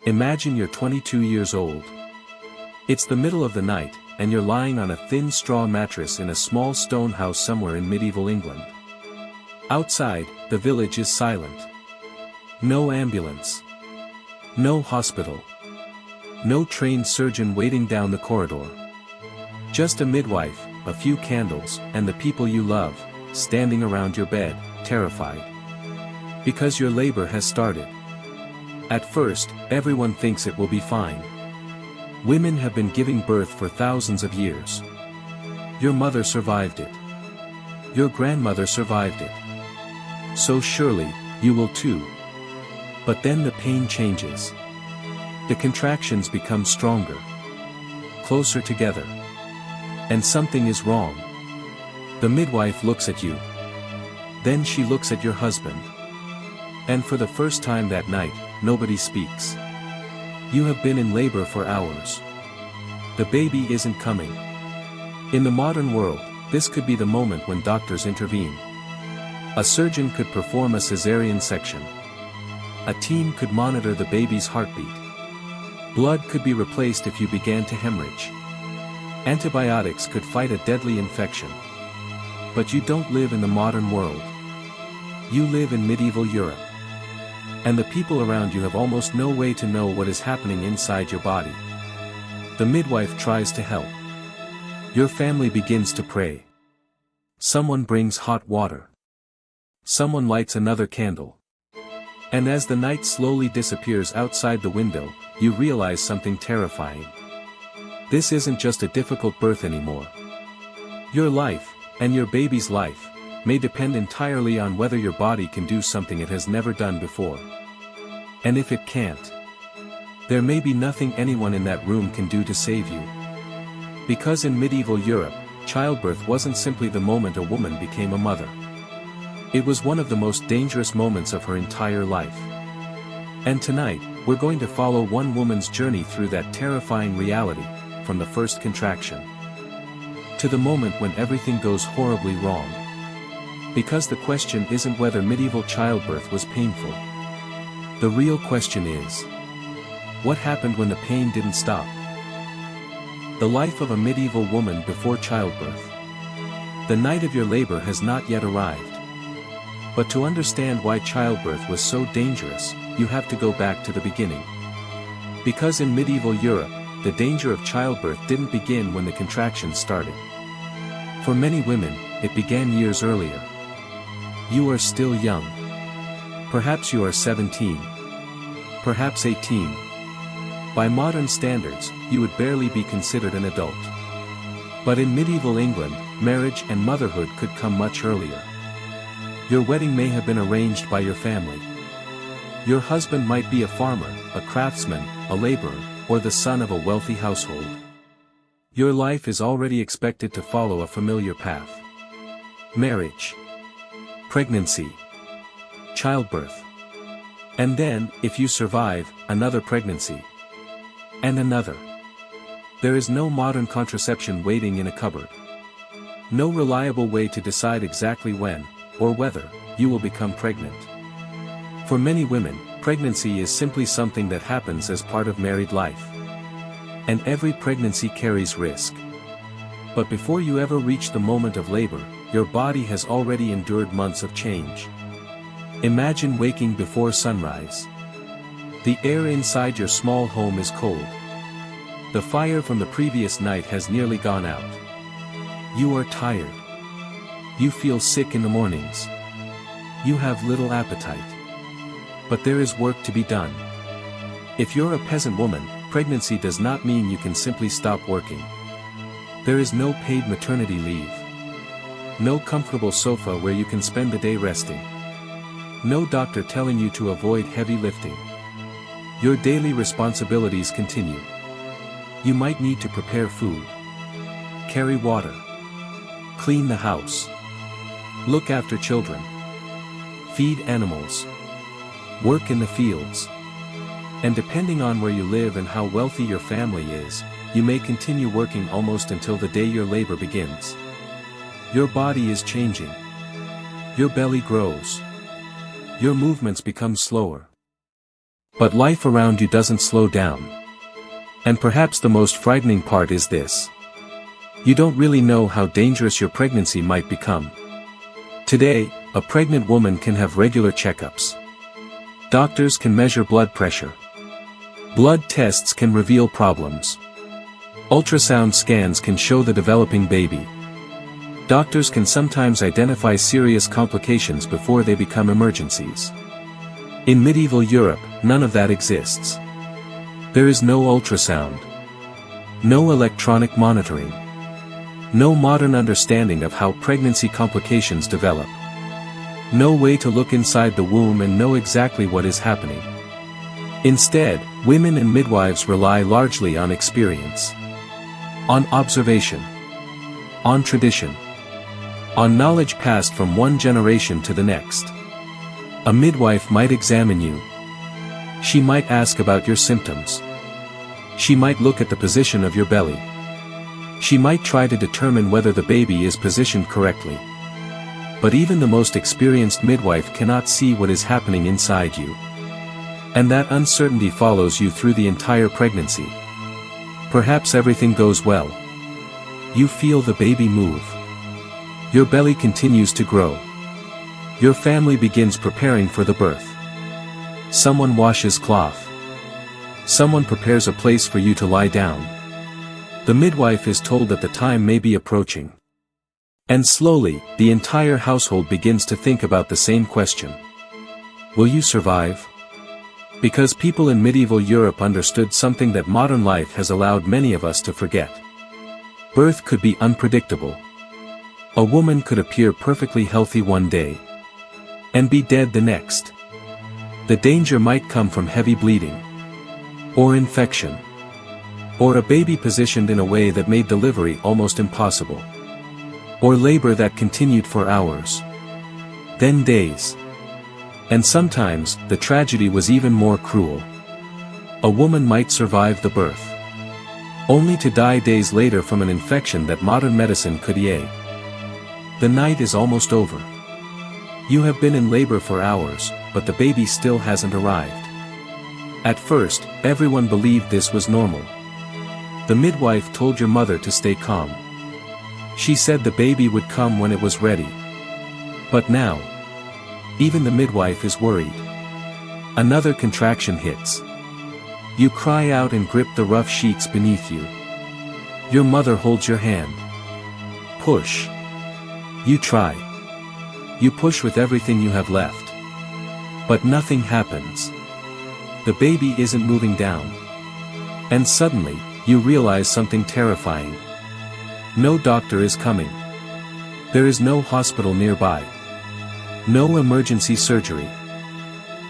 Imagine you're 22 years old. It's the middle of the night, and you're lying on a thin straw mattress in a small stone house somewhere in medieval England. Outside, the village is silent. No ambulance. No hospital. No trained surgeon waiting down the corridor. Just a midwife, a few candles, and the people you love, standing around your bed, terrified. Because your labor has started. At first, everyone thinks it will be fine. Women have been giving birth for thousands of years. Your mother survived it. Your grandmother survived it. So surely, you will too. But then the pain changes. The contractions become stronger. Closer together. And something is wrong. The midwife looks at you. Then she looks at your husband. And for the first time that night, nobody speaks. You have been in labor for hours. The baby isn't coming. In the modern world, this could be the moment when doctors intervene. A surgeon could perform a cesarean section. A team could monitor the baby's heartbeat. Blood could be replaced if you began to hemorrhage. Antibiotics could fight a deadly infection. But you don't live in the modern world. You live in medieval Europe. And the people around you have almost no way to know what is happening inside your body. The midwife tries to help. Your family begins to pray. Someone brings hot water. Someone lights another candle. And as the night slowly disappears outside the window, you realize something terrifying. This isn't just a difficult birth anymore. Your life, and your baby's life, may depend entirely on whether your body can do something it has never done before. And if it can't, there may be nothing anyone in that room can do to save you. Because in medieval Europe, childbirth wasn't simply the moment a woman became a mother. It was one of the most dangerous moments of her entire life. And tonight, we're going to follow one woman's journey through that terrifying reality, from the first contraction to the moment when everything goes horribly wrong. Because the question isn't whether medieval childbirth was painful. The real question is, what happened when the pain didn't stop? The life of a medieval woman before childbirth. The night of your labor has not yet arrived. But to understand why childbirth was so dangerous, you have to go back to the beginning. Because in medieval Europe, the danger of childbirth didn't begin when the contractions started. For many women, it began years earlier. You are still young. Perhaps you are 17. Perhaps 18. By modern standards, you would barely be considered an adult. But in medieval England, marriage and motherhood could come much earlier. Your wedding may have been arranged by your family. Your husband might be a farmer, a craftsman, a laborer, or the son of a wealthy household. Your life is already expected to follow a familiar path. Marriage. Pregnancy. Childbirth. And then, if you survive, another pregnancy. And another. There is no modern contraception waiting in a cupboard. No reliable way to decide exactly when, or whether, you will become pregnant. For many women, pregnancy is simply something that happens as part of married life. And every pregnancy carries risk. But before you ever reach the moment of labor, your body has already endured months of change. Imagine waking before sunrise. The air inside your small home is cold. The fire from the previous night has nearly gone out. You are tired. You feel sick in the mornings. You have little appetite. But there is work to be done. If you're a peasant woman, pregnancy does not mean you can simply stop working. There is no paid maternity leave. No comfortable sofa where you can spend the day resting. No doctor telling you to avoid heavy lifting. Your daily responsibilities continue. You might need to prepare food, carry water, clean the house, look after children, feed animals, work in the fields. And depending on where you live and how wealthy your family is, you may continue working almost until the day your labor begins. Your body is changing. Your belly grows. Your movements become slower. But life around you doesn't slow down. And perhaps the most frightening part is this. You don't really know how dangerous your pregnancy might become. Today, a pregnant woman can have regular checkups. Doctors can measure blood pressure. Blood tests can reveal problems. Ultrasound scans can show the developing baby. Doctors can sometimes identify serious complications before they become emergencies. In medieval Europe, none of that exists. There is no ultrasound. No electronic monitoring. No modern understanding of how pregnancy complications develop. No way to look inside the womb and know exactly what is happening. Instead, women and midwives rely largely on experience. On observation. On tradition. On knowledge passed from one generation to the next. A midwife might examine you. She might ask about your symptoms. She might look at the position of your belly. She might try to determine whether the baby is positioned correctly. But even the most experienced midwife cannot see what is happening inside you. And that uncertainty follows you through the entire pregnancy. Perhaps everything goes well. You feel the baby move. Your belly continues to grow. Your family begins preparing for the birth. Someone washes cloth. Someone prepares a place for you to lie down. The midwife is told that the time may be approaching. And slowly, the entire household begins to think about the same question. Will you survive? Because people in medieval Europe understood something that modern life has allowed many of us to forget. Birth could be unpredictable. A woman could appear perfectly healthy one day and be dead the next. The danger might come from heavy bleeding, or infection, or a baby positioned in a way that made delivery almost impossible, or labor that continued for hours, then days. And sometimes, the tragedy was even more cruel. A woman might survive the birth, only to die days later from an infection that modern medicine could heal. The night is almost over. You have been in labor for hours, but the baby still hasn't arrived. At first, everyone believed this was normal. The midwife told your mother to stay calm. She said the baby would come when it was ready. But now, even the midwife is worried. Another contraction hits. You cry out and grip the rough sheets beneath you. Your mother holds your hand. Push. You try. You push with everything you have left. But nothing happens. The baby isn't moving down. And suddenly, you realize something terrifying. No doctor is coming. There is no hospital nearby. No emergency surgery.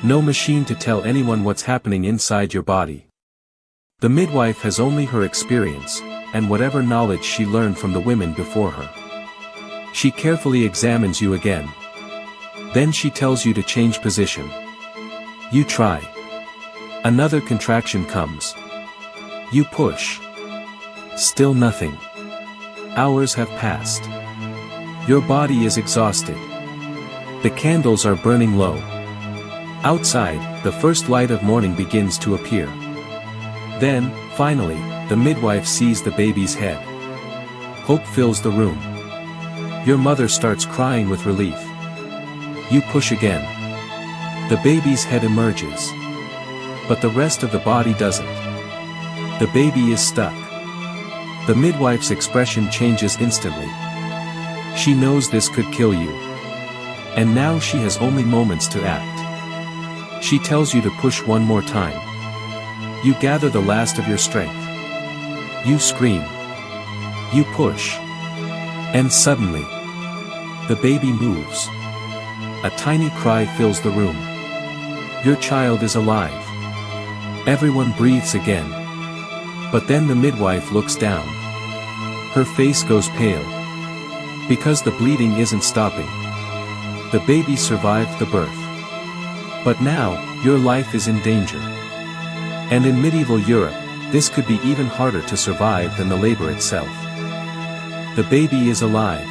No machine to tell anyone what's happening inside your body. The midwife has only her experience, and whatever knowledge she learned from the women before her. She carefully examines you again. Then she tells you to change position. You try. Another contraction comes. You push. Still nothing. Hours have passed. Your body is exhausted. The candles are burning low. Outside, the first light of morning begins to appear. Then, finally, the midwife sees the baby's head. Hope fills the room. Your mother starts crying with relief. You push again. The baby's head emerges. But the rest of the body doesn't. The baby is stuck. The midwife's expression changes instantly. She knows this could kill you. And now she has only moments to act. She tells you to push one more time. You gather the last of your strength. You scream. You push. And suddenly, the baby moves. A tiny cry fills the room. Your child is alive. Everyone breathes again. But then the midwife looks down. Her face goes pale. Because the bleeding isn't stopping. The baby survived the birth. But now, your life is in danger. And in medieval Europe, this could be even harder to survive than the labor itself. The baby is alive.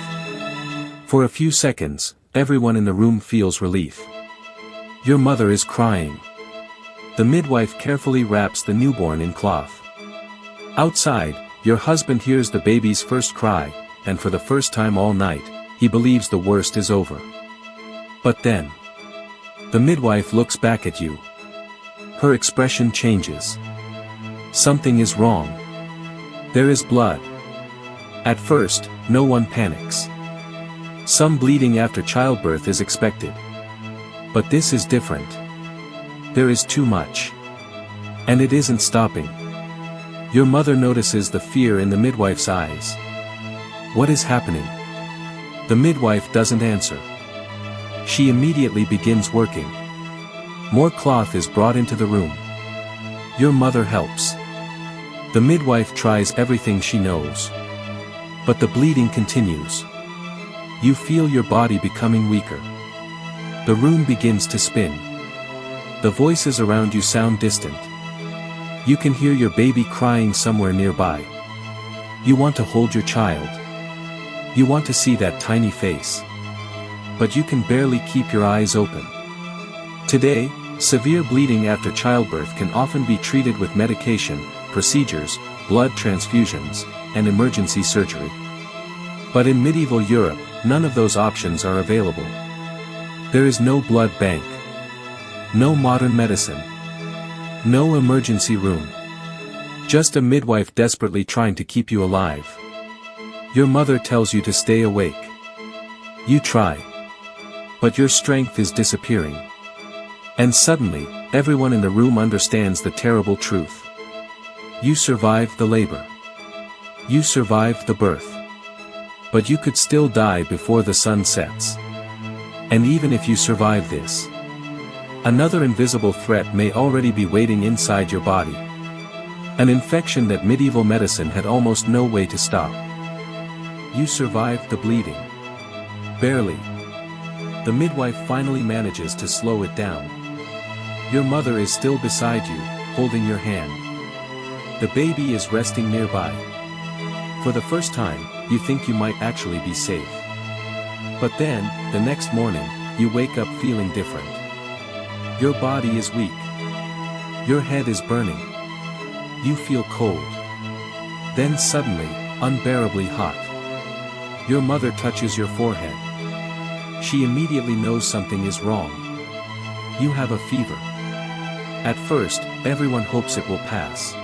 For a few seconds, everyone in the room feels relief. Your mother is crying. The midwife carefully wraps the newborn in cloth. Outside, your husband hears the baby's first cry, and for the first time all night, he believes the worst is over. But then, the midwife looks back at you. Her expression changes. Something is wrong. There is blood. At first, no one panics. Some bleeding after childbirth is expected. But this is different. There is too much. And it isn't stopping. Your mother notices the fear in the midwife's eyes. What is happening? The midwife doesn't answer. She immediately begins working. More cloth is brought into the room. Your mother helps. The midwife tries everything she knows. But the bleeding continues. You feel your body becoming weaker. The room begins to spin. The voices around you sound distant. You can hear your baby crying somewhere nearby. You want to hold your child. You want to see that tiny face. But you can barely keep your eyes open. Today, severe bleeding after childbirth can often be treated with medication, procedures, blood transfusions, and emergency surgery. But in medieval Europe, none of those options are available. There is no blood bank. No modern medicine. No emergency room. Just a midwife desperately trying to keep you alive. Your mother tells you to stay awake. You try. But your strength is disappearing. And suddenly, everyone in the room understands the terrible truth. You survived the labor. You survived the birth. But you could still die before the sun sets. And even if you survive this, another invisible threat may already be waiting inside your body. An infection that medieval medicine had almost no way to stop. You survived the bleeding. Barely. The midwife finally manages to slow it down. Your mother is still beside you, holding your hand. The baby is resting nearby. For the first time, you think you might actually be safe. But then, the next morning, you wake up feeling different. Your body is weak. Your head is burning. You feel cold. Then suddenly, unbearably hot. Your mother touches your forehead. She immediately knows something is wrong. You have a fever. At first, everyone hopes it will pass.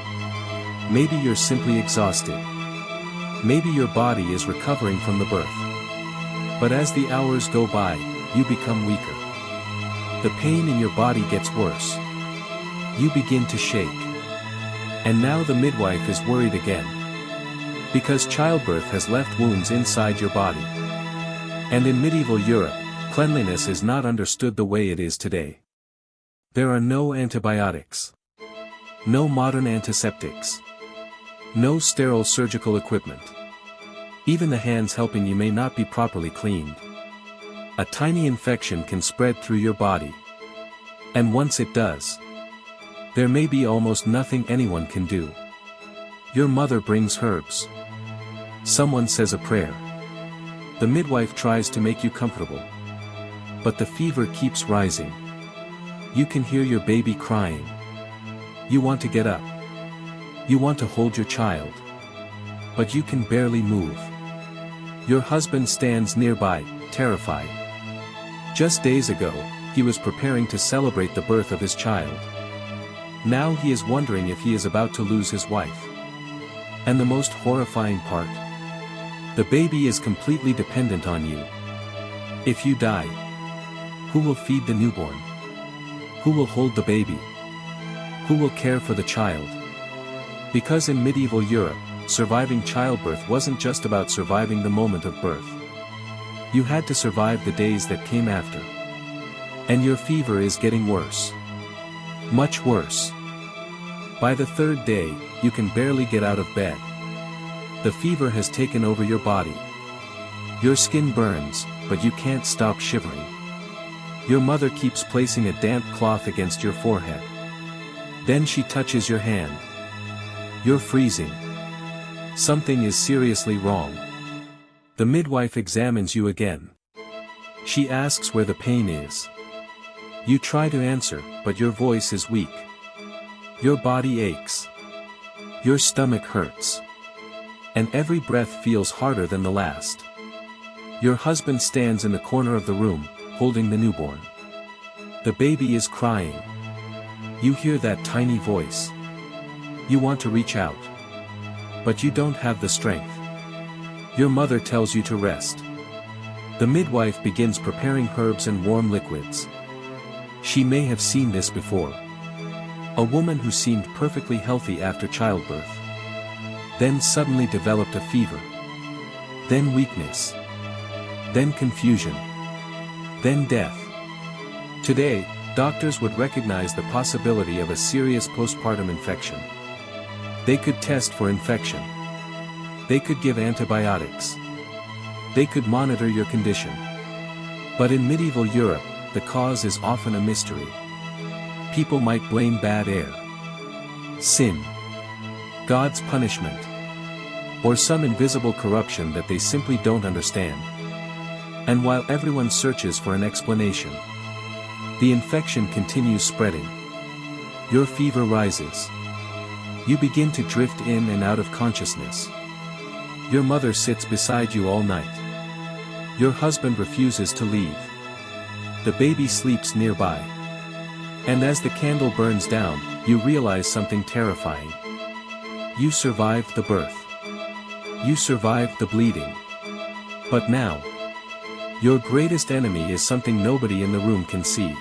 Maybe you're simply exhausted. Maybe your body is recovering from the birth. But as the hours go by, you become weaker. The pain in your body gets worse. You begin to shake. And now the midwife is worried again. Because childbirth has left wounds inside your body. And in medieval Europe, cleanliness is not understood the way it is today. There are no antibiotics. No modern antiseptics. No sterile surgical equipment. Even the hands helping you may not be properly cleaned. A tiny infection can spread through your body. And once it does, there may be almost nothing anyone can do. Your mother brings herbs. Someone says a prayer. The midwife tries to make you comfortable. But the fever keeps rising. You can hear your baby crying. You want to get up. You want to hold your child. But you can barely move. Your husband stands nearby, terrified. Just days ago, he was preparing to celebrate the birth of his child. Now he is wondering if he is about to lose his wife. And the most horrifying part? The baby is completely dependent on you. If you die, who will feed the newborn? Who will hold the baby? Who will care for the child? Because in medieval Europe, surviving childbirth wasn't just about surviving the moment of birth. You had to survive the days that came after. And your fever is getting worse. Much worse. By the third day, you can barely get out of bed. The fever has taken over your body. Your skin burns, but you can't stop shivering. Your mother keeps placing a damp cloth against your forehead. Then she touches your hand. You're freezing. Something is seriously wrong. The midwife examines you again. She asks where the pain is. You try to answer, but your voice is weak. Your body aches. Your stomach hurts. And every breath feels harder than the last. Your husband stands in the corner of the room, holding the newborn. The baby is crying. You hear that tiny voice. You want to reach out. But you don't have the strength. Your mother tells you to rest. The midwife begins preparing herbs and warm liquids. She may have seen this before. A woman who seemed perfectly healthy after childbirth. Then suddenly developed a fever. Then weakness. Then confusion. Then death. Today, doctors would recognize the possibility of a serious postpartum infection. They could test for infection. They could give antibiotics. They could monitor your condition. But in medieval Europe, the cause is often a mystery. People might blame bad air, sin, God's punishment, or some invisible corruption that they simply don't understand. And while everyone searches for an explanation, the infection continues spreading. Your fever rises. You begin to drift in and out of consciousness. Your mother sits beside you all night. Your husband refuses to leave. The baby sleeps nearby. And as the candle burns down, you realize something terrifying. You survived the birth. You survived the bleeding. But now, your greatest enemy is something nobody in the room can see.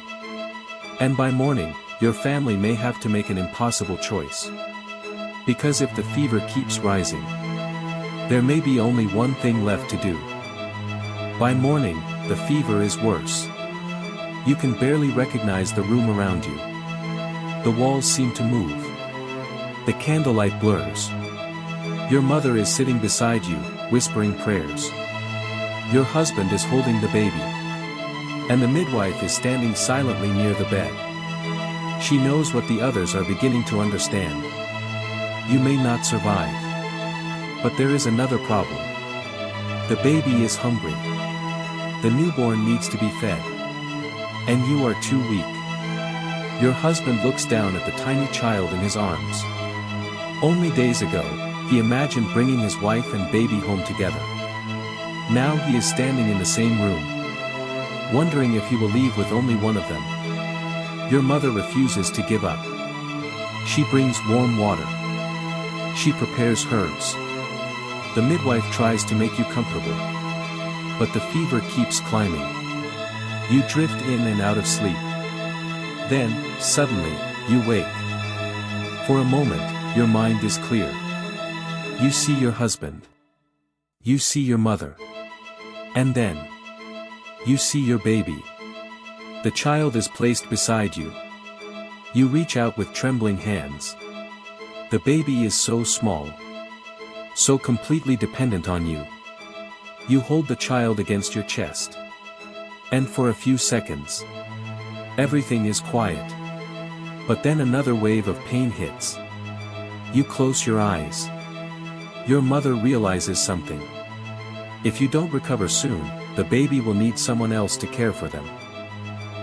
And by morning, your family may have to make an impossible choice. Because if the fever keeps rising, there may be only one thing left to do. By morning, the fever is worse. You can barely recognize the room around you. The walls seem to move. The candlelight blurs. Your mother is sitting beside you, whispering prayers. Your husband is holding the baby. And the midwife is standing silently near the bed. She knows what the others are beginning to understand. You may not survive. But there is another problem. The baby is hungry. The newborn needs to be fed. And you are too weak. Your husband looks down at the tiny child in his arms. Only days ago, he imagined bringing his wife and baby home together. Now he is standing in the same room, wondering if he will leave with only one of them. Your mother refuses to give up. She brings warm water. She prepares herbs. The midwife tries to make you comfortable. But the fever keeps climbing. You drift in and out of sleep. Then, suddenly, you wake. For a moment, your mind is clear. You see your husband. You see your mother. And then, you see your baby. The child is placed beside you. You reach out with trembling hands. The baby is so small. So completely dependent on you. You hold the child against your chest. And for a few seconds, everything is quiet. But then another wave of pain hits. You close your eyes. Your mother realizes something. If you don't recover soon, the baby will need someone else to care for them.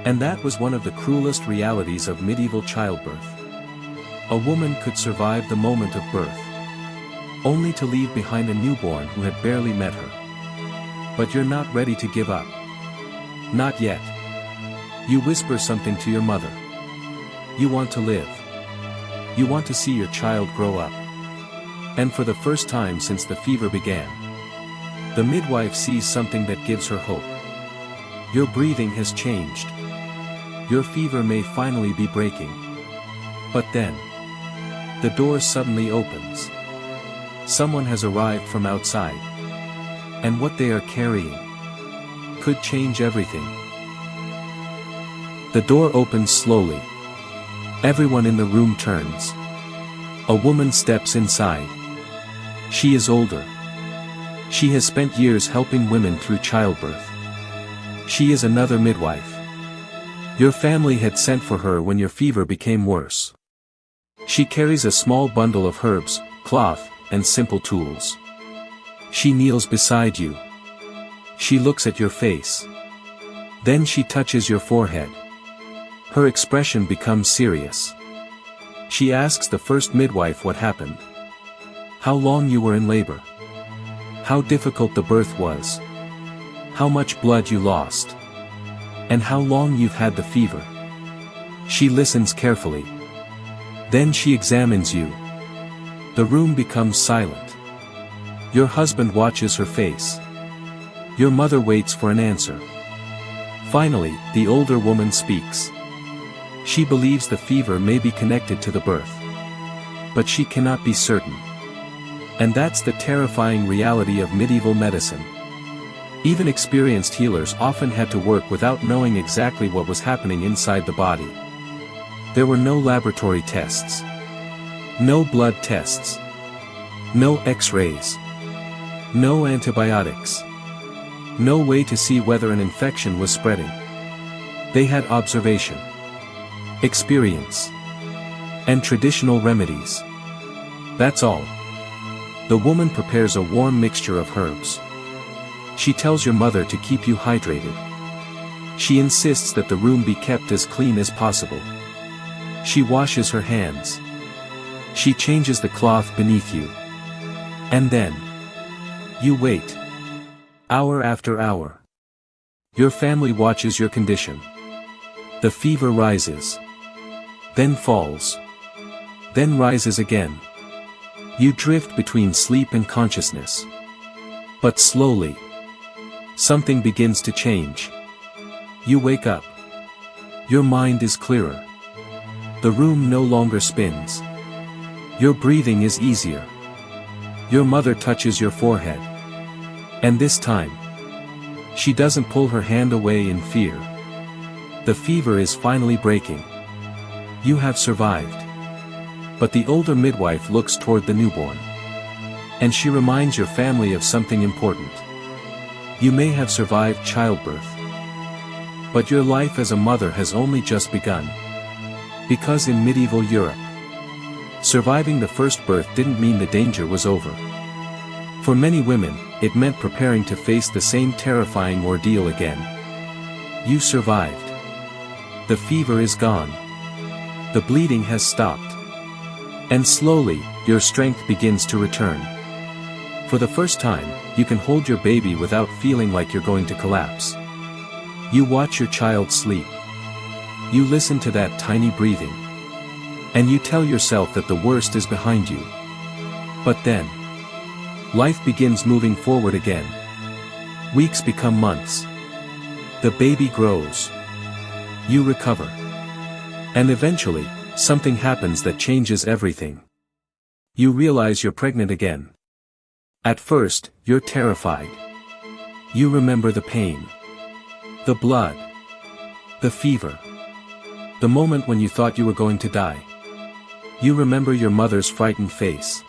And that was one of the cruelest realities of medieval childbirth. A woman could survive the moment of birth, only to leave behind a newborn who had barely met her. But you're not ready to give up. Not yet. You whisper something to your mother. You want to live. You want to see your child grow up. And for the first time since the fever began, the midwife sees something that gives her hope. Your breathing has changed. Your fever may finally be breaking. But then, the door suddenly opens. Someone has arrived from outside. And what they are carrying could change everything. The door opens slowly. Everyone in the room turns. A woman steps inside. She is older. She has spent years helping women through childbirth. She is another midwife. Your family had sent for her when your fever became worse. She carries a small bundle of herbs, cloth, and simple tools. She kneels beside you. She looks at your face. Then she touches your forehead. Her expression becomes serious. She asks the first midwife what happened. How long you were in labor. How difficult the birth was. How much blood you lost. And how long you've had the fever. She listens carefully. Then she examines you. The room becomes silent. Your husband watches her face. Your mother waits for an answer. Finally, the older woman speaks. She believes the fever may be connected to the birth. But she cannot be certain. And that's the terrifying reality of medieval medicine. Even experienced healers often had to work without knowing exactly what was happening inside the body. There were no laboratory tests. No blood tests. No X-rays. No antibiotics. No way to see whether an infection was spreading. They had observation, experience, and traditional remedies. That's all. The woman prepares a warm mixture of herbs. She tells your mother to keep you hydrated. She insists that the room be kept as clean as possible. She washes her hands. She changes the cloth beneath you. And then, you wait. Hour after hour. Your family watches your condition. The fever rises. Then falls. Then rises again. You drift between sleep and consciousness. But slowly, something begins to change. You wake up. Your mind is clearer. The room no longer spins. Your breathing is easier. Your mother touches your forehead. And this time, she doesn't pull her hand away in fear. The fever is finally breaking. You have survived. But the older midwife looks toward the newborn. And she reminds your family of something important. You may have survived childbirth. But your life as a mother has only just begun. Because in medieval Europe, surviving the first birth didn't mean the danger was over. For many women, it meant preparing to face the same terrifying ordeal again. You survived. The fever is gone. The bleeding has stopped. And slowly, your strength begins to return. For the first time, you can hold your baby without feeling like you're going to collapse. You watch your child sleep. You listen to that tiny breathing. And you tell yourself that the worst is behind you. But then, life begins moving forward again. Weeks become months. The baby grows. You recover. And eventually, something happens that changes everything. You realize you're pregnant again. At first, you're terrified. You remember the pain. The blood. The fever. The moment when you thought you were going to die. You remember your mother's frightened face.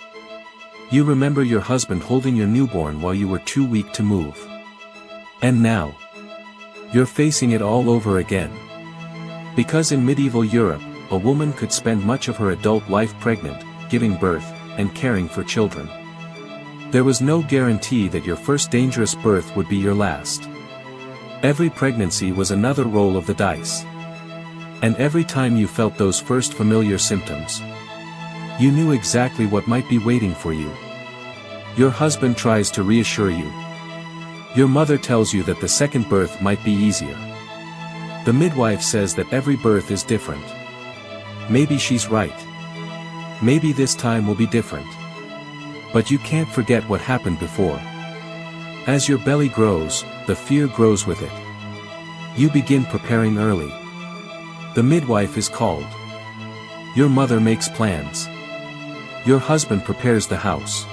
You remember your husband holding your newborn while you were too weak to move. And now, you're facing it all over again. Because in medieval Europe, a woman could spend much of her adult life pregnant, giving birth, and caring for children. There was no guarantee that your first dangerous birth would be your last. Every pregnancy was another roll of the dice. And every time you felt those first familiar symptoms, you knew exactly what might be waiting for you. Your husband tries to reassure you. Your mother tells you that the second birth might be easier. The midwife says that every birth is different. Maybe she's right. Maybe this time will be different. But you can't forget what happened before. As your belly grows, the fear grows with it. You begin preparing early. The midwife is called. Your mother makes plans. Your husband prepares the house.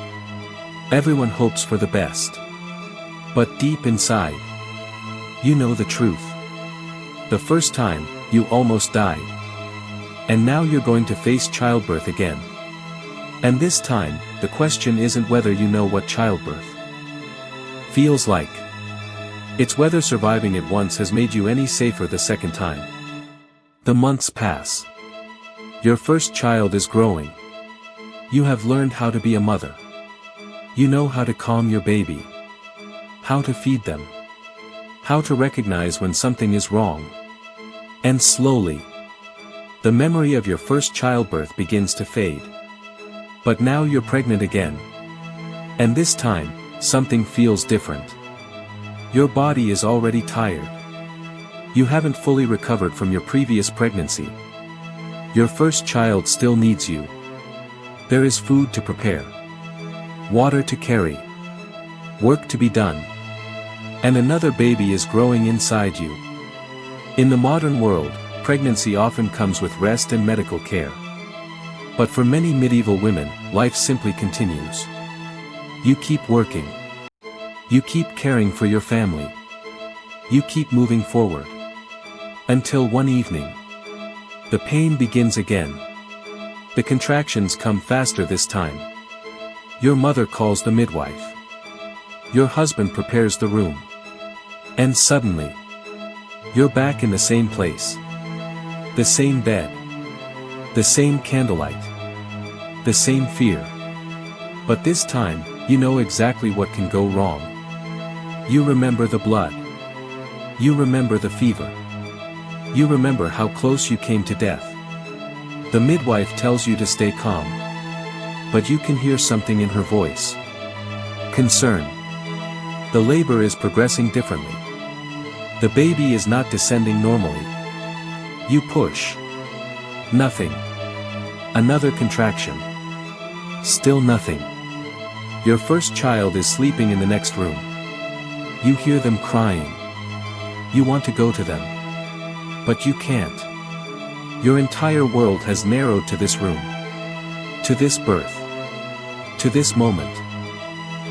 Everyone hopes for the best. But deep inside, you know the truth. The first time, you almost died. And now you're going to face childbirth again. And this time, the question isn't whether you know what childbirth feels like. It's whether surviving it once has made you any safer the second time. The months pass. Your first child is growing. You have learned how to be a mother. You know how to calm your baby. How to feed them. How to recognize when something is wrong. And slowly, The memory of your first childbirth begins to fade. But now you're pregnant again. And this time, something feels different. Your body is already tired. You haven't fully recovered from your previous pregnancy. Your first child still needs you. There is food to prepare, water to carry, work to be done. And another baby is growing inside you. In the modern world, pregnancy often comes with rest and medical care. But for many medieval women, life simply continues. You keep working. You keep caring for your family. You keep moving forward. Until one evening, the pain begins again. The contractions come faster this time. Your mother calls the midwife. Your husband prepares the room. And suddenly, you're back in the same place. The same bed. The same candlelight. The same fear. But this time, you know exactly what can go wrong. You remember the blood. You remember the fever. You remember how close you came to death. The midwife tells you to stay calm. But you can hear something in her voice. Concern. The labor is progressing differently. The baby is not descending normally. You push. Nothing. Another contraction. Still nothing. Your first child is sleeping in the next room. You hear them crying. You want to go to them. But you can't. Your entire world has narrowed to this room. To this birth. To this moment.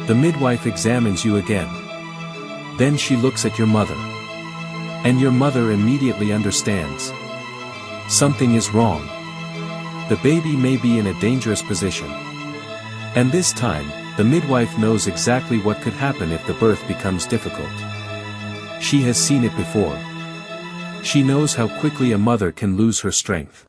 The midwife examines you again. Then she looks at your mother. And your mother immediately understands. Something is wrong. The baby may be in a dangerous position. And this time, the midwife knows exactly what could happen if the birth becomes difficult. She has seen it before. She knows how quickly a mother can lose her strength.